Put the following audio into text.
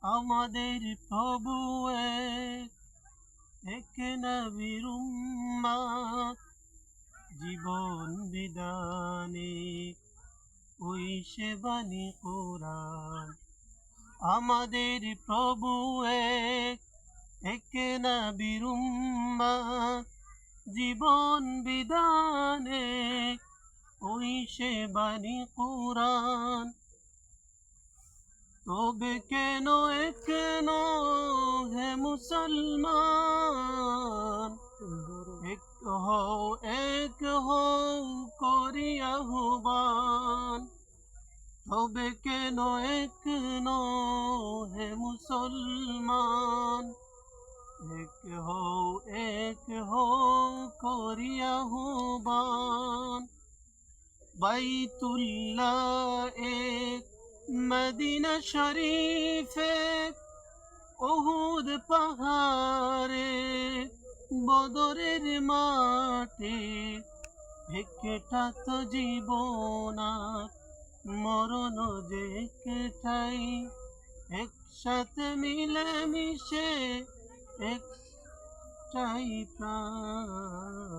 আমাদের প্রভু এক নবীর উম্মাহ, জীবন বিধানে ওই সে বাণী কোরআন। আমাদের প্রভু এক নবীর উম্মাহ, জীবন বিধানে ওই সে বাণী কোরআন। তবে কেন হে মুসলমান, এক হও করি আহ্বান। তবে কেন হে মুসলমান, এক হও করি আহ্বান। বাইতুল্লাহ এক, মদিনা শরীফ এক, উহুদ পাহাড়ে বদরের মাঠে। একটা তো জীবন আর মরণ যে একটাই, একসাথে মিলে মিশে একটাই প্রাণ।